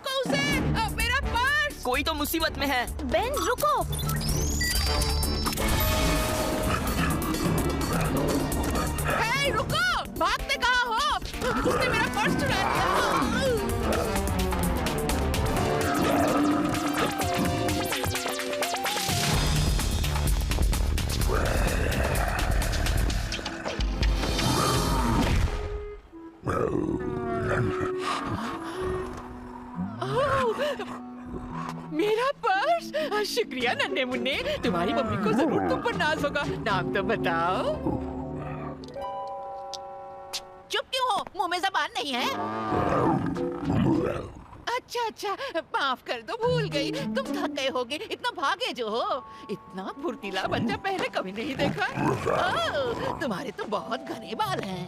रोको उसे। मेरा पर्स। कोई तो मुसीबत में है। बेन रुको। हे रुको, भागते कहाँ हो? उसने मेरा पर्स चुरा लिया। मेरा पर्स। शुक्रिया नन्हे मुन्ने, तुम्हारी मम्मी को जरूर तुम पर नाज होगा। नाम तो बताओ। चुप क्यों हो? मुंह में जबान नहीं है? अच्छा, माफ कर दो, भूल गई। तुम थक गए होगे, इतना भागे जो हो। इतना फुर्तीला बच्चा पहले कभी नहीं देखा। तुम्हारे तो बहुत घने बाल हैं।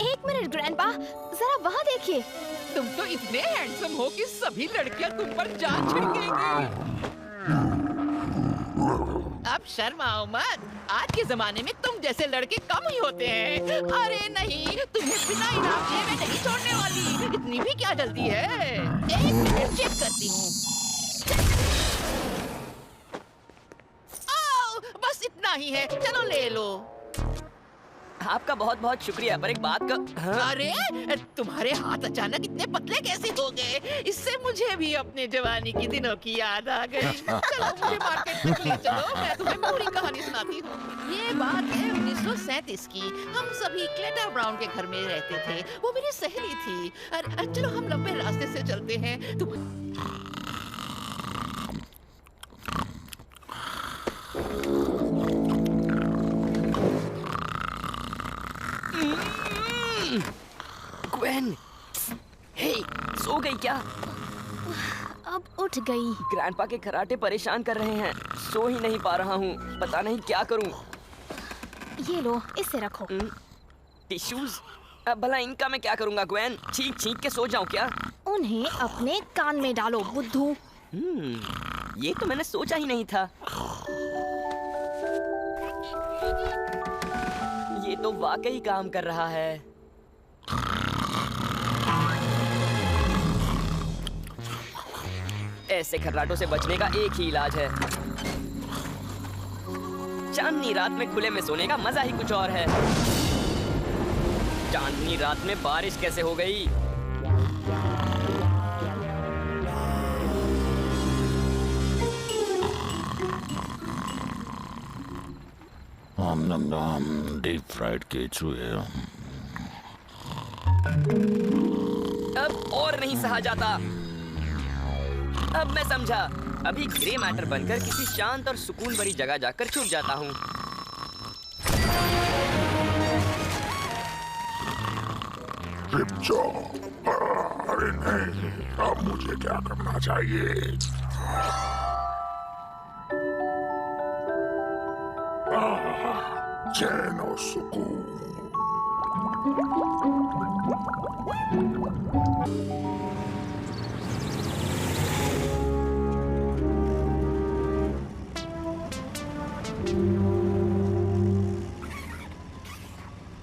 एक मिनट ग्रैंडपा, जरा वहाँ देखिए। तुम तो इतने हैंडसम हो कि सभी लड़कियां तुम पर जान छिड़केंगी। अब शर्माओ मत, आज के जमाने में तुम जैसे लड़के कम ही होते हैं। अरे नहीं, तुम्हें बिना इनाम दिए मैं नहीं छोड़ने वाली। इतनी भी क्या जल्दी है? एक मिनट चेक करती हूँ। बस इतना ही है, चलो ले लो। आपका बहुत बहुत शुक्रिया, पर एक बात का। हाँ? अरे तुम्हारे हाथ अचानक इतने पतले कैसे हो गए? इससे मुझे भी अपने जवानी के दिनों की याद आ गई। चलो मुझे मार्केट तक ले चलो, मैं तुम्हें पूरी कहानी सुनाती हूँ। ये बात है 1937 की। हम सभी क्लेटर ब्राउन के घर में रहते थे। वो मेरी सहेली थी। अरे चलो हम लंबे रास्ते से चलते हैं। तुम ग्वेन, हे, सो गई क्या? अब उठ गई। ग्रैंडपा के खर्राटे परेशान कर रहे हैं। सो ही नहीं पा रहा हूँ, पता नहीं क्या करूँ। ये लो, इसे रखो। टिश्यूज? अब भला इनका मैं क्या करूँगा ग्वेन? छींक छींक के सो जाऊँ क्या? उन्हें अपने कान में डालो बुद्धू। ये तो मैंने सोचा ही नहीं था। ये तो वाकई काम कर रहा है। ऐसे खर्राटों से बचने का एक ही इलाज है। चांदनी रात में खुले में सोने का मजा ही कुछ और है। चांदनी रात में बारिश कैसे हो गई? डीप फ्राइड के चूहे। अब और नहीं सहा जाता। अब मैं समझा। अभी ग्रे मैटर बनकर किसी शांत और सुकून भरी जगह जाकर छुप जाता हूँ। अरे नहीं, अब मुझे क्या करना चाहिए? चैन और सुकून।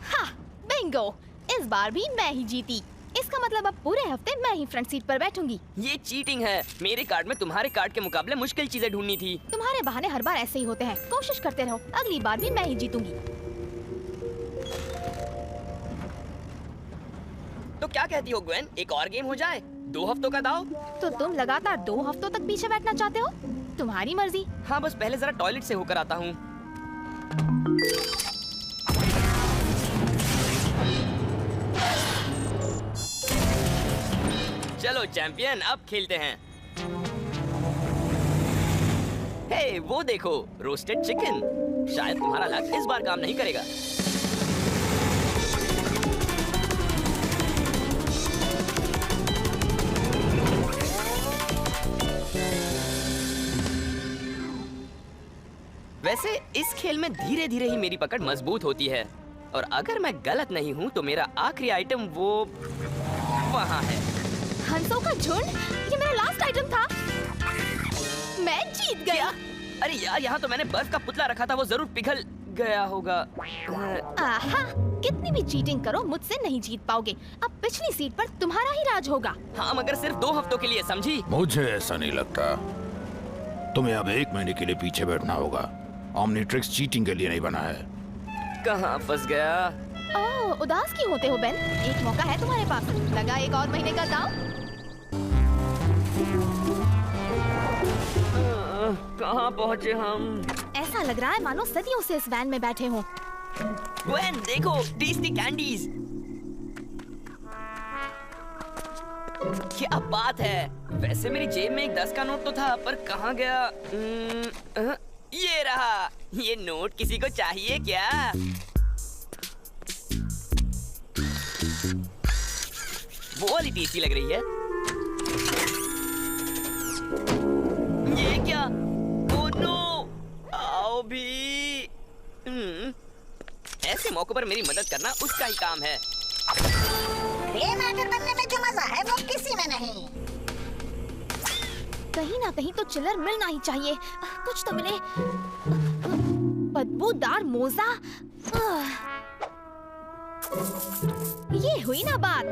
हाँ, बिंगो! इस बार भी मैं ही जीती। इसका मतलब अब पूरे हफ्ते मैं ही फ्रंट सीट पर बैठूंगी। ये चीटिंग है। मेरे कार्ड में तुम्हारे कार्ड के मुकाबले मुश्किल चीजें ढूंढनी थी। तुम्हारे बहाने हर बार ऐसे ही होते हैं। कोशिश करते रहो, अगली बार भी मैं ही जीतूंगी। तो क्या कहती हो ग्वेन, एक और गेम हो जाए? 2 हफ्तों का दाव। तो तुम लगातार 2 हफ्तों तक पीछे बैठना चाहते हो? तुम्हारी मर्जी। हाँ, बस पहले जरा टॉयलेट से होकर आता हूँ। चलो चैंपियन, अब खेलते हैं। हे, वो देखो, रोस्टेड चिकन। शायद तुम्हारा लक इस बार काम नहीं करेगा। वैसे इस खेल में धीरे धीरे ही मेरी पकड़ मजबूत होती है, और अगर मैं गलत नहीं हूँ तो मेरा आखिरी आइटम वो वहाँ है। हंसों का झुंड? ये मेरा लास्ट आइटम था। मैं जीत गया। अरे यार, यहाँ तो मैंने बर्फ का पुतला रखा था, वो जरूर पिघल गया होगा। आहा, कितनी भी चीटिंग करो मुझसे नहीं जीत पाओगे। अब पिछली सीट पर तुम्हारा ही राज होगा। हाँ, मगर सिर्फ 2 हफ्तों के लिए, समझी? मुझे ऐसा नहीं लगता। तुम्हें अब 1 महीने के लिए पीछे बैठना होगा। ओमनीट्रिक्स चीटिंग के लिए नहीं बना है। कहाँ फंस गया? ओह, उदास क्यों होते हो बेन? एक मौका है तुम्हारे पास। लगा 1 और महीने का दांव। कहाँ पहुँचे हम? ऐसा लग रहा है मानो सदियों से इस वैन में बैठे हों। ग्वेन, देखो, टेस्टी कैंडीज। क्या बात है! वैसे मेरी जेब में एक 10 का नोट तो था, पर कहाँ गया? ये रहा। ये नोट किसी को चाहिए क्या? वो वाली टेस्टी लग रही है। ये क्या? Oh no! आओ भी। ऐसे मौकों पर मेरी मदद करना उसका ही काम है। मैटर बनने में जो मजा है वो किसी में नहीं। कहीं ना कहीं तो चिल्लर मिलना ही चाहिए। कुछ तो मिले। बदबूदार मोजा। ये हुई ना बात।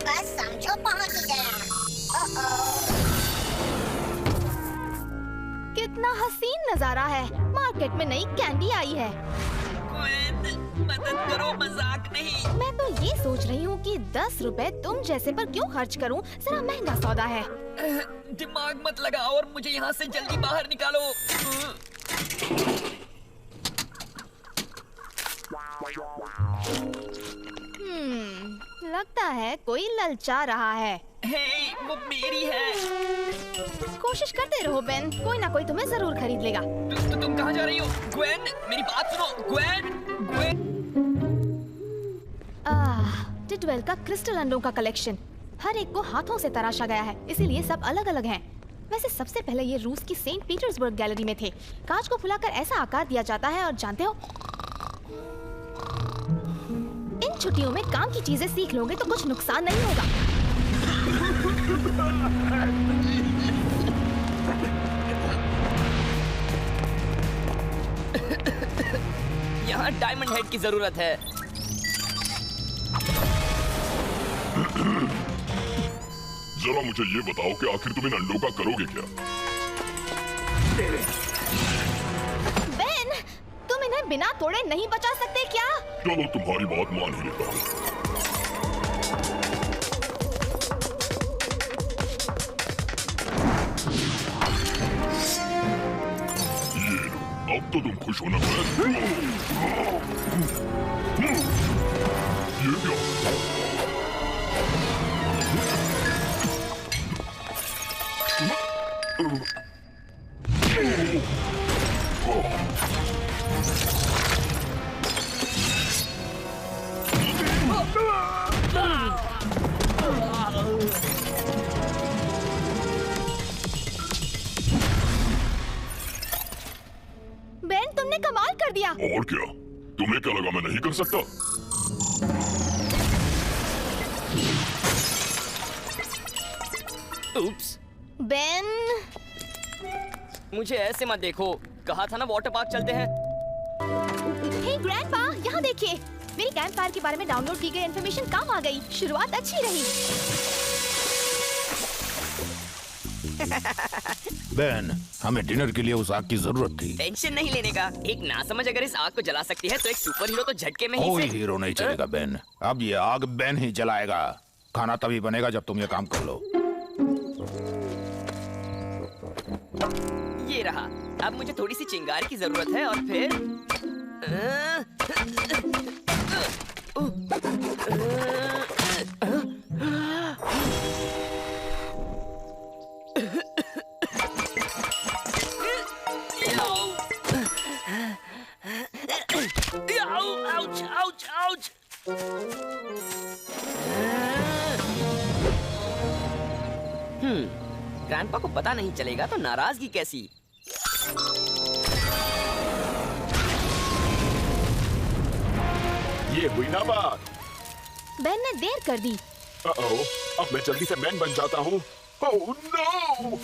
बस समझो पहुंच गया। कितना हसीन नजारा है। मार्केट में नई कैंडी आई है। मदद करो, मजाक नहीं। मैं तो ये सोच रही हूँ कि 10 रुपए तुम जैसे पर क्यों खर्च करूँ? जरा महंगा सौदा है। दिमाग मत लगाओ और मुझे यहाँ से जल्दी बाहर निकालो। लगता है कोई ललचा रहा है। हे, वो मेरी है। कोशिश करते रहो बेन, कोई ना कोई तुम्हें जरूर खरीद लेगा। तुम कहाँ जा रही हो? ग्वेन, मेरी बात सुनो। ग्वेन। टिटवेल का क्रिस्टल अंडों का कलेक्शन। हर एक को हाथों से तराशा गया है, इसीलिए सब अलग अलग हैं। वैसे सबसे पहले ये रूस की सेंट पीटर्सबर्ग गैलरी में थे। कांच को फुलाकर ऐसा आकार दिया जाता है, और जानते हो, इन छुट्टियों में काम की चीजें सीख लोगे तो कुछ नुकसान नहीं होगा। यहाँ डायमंड हेड की जरूरत है। जरा मुझे ये बताओ कि आखिर तुम इन अंडों का करोगे क्या? बेन, तुम इन्हें बिना तोड़े नहीं बचा सकते क्या? चलो तुम्हारी बात मान ही लेता हूँ। अब तो तुम खुश हो ना? ये क्या? बेन, तुमने कमाल कर दिया। और क्या? तुम्हें क्या लगा मैं नहीं कर सकता? उप्स। बेन, मुझे ऐसे मत देखो। कहा था ना वाटर पार्क चलते हैं। हे ग्रैंडपा, यहाँ देखिए। मेरी कैंप फायर के बारे में डाउनलोड की गई इन्फॉर्मेशन काम आ गई। शुरुआत अच्छी रही। बेन, हमें डिनर के लिए उस आग की जरूरत थी। टेंशन नहीं लेने का। एक नासमझ अगर इस आग को जला सकती है तो एक सुपर हीरो तो झटके में ही कोई से। हीरो नहीं चलेगा बेन। अब ये आग बेन ही जलाएगा। खाना तभी बनेगा जब तुम ये काम कर लो। ये रहा। अब मुझे थोड़ी सी चिंगारी की जरूरत है और फिर आउच, आउच, आउच। ग्रैंडपा को पता नहीं चलेगा तो नाराजगी कैसी? ये हुई ना बात। बेन ने देर कर दी। अब मैं जल्दी से मैन बन जाता हूँ। Oh no!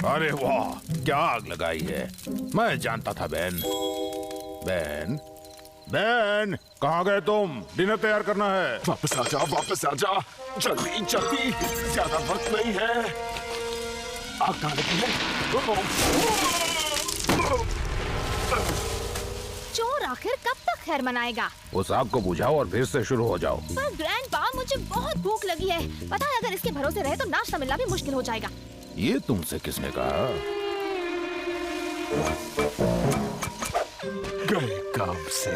अरे वाह, क्या आग लगाई है। मैं जानता था बेन। बेन, बेन, कहाँ गए तुम? डिनर तैयार करना है। वापस आ जा, वापस आ जा, जल्दी जल्दी, ज्यादा वक्त नहीं है। आग कहाँ लगी है? चोर आखिर कब तक खैर मनाएगा? उस आग को बुझाओ और फिर से शुरू हो जाओ। पर ग्रैंडपा, मुझे बहुत भूख लगी है। पता है अगर इसके भरोसे रहे तो नाश्ता मिलना भी मुश्किल हो जाएगा। ये तुमसे किसने कहा? गए काम से।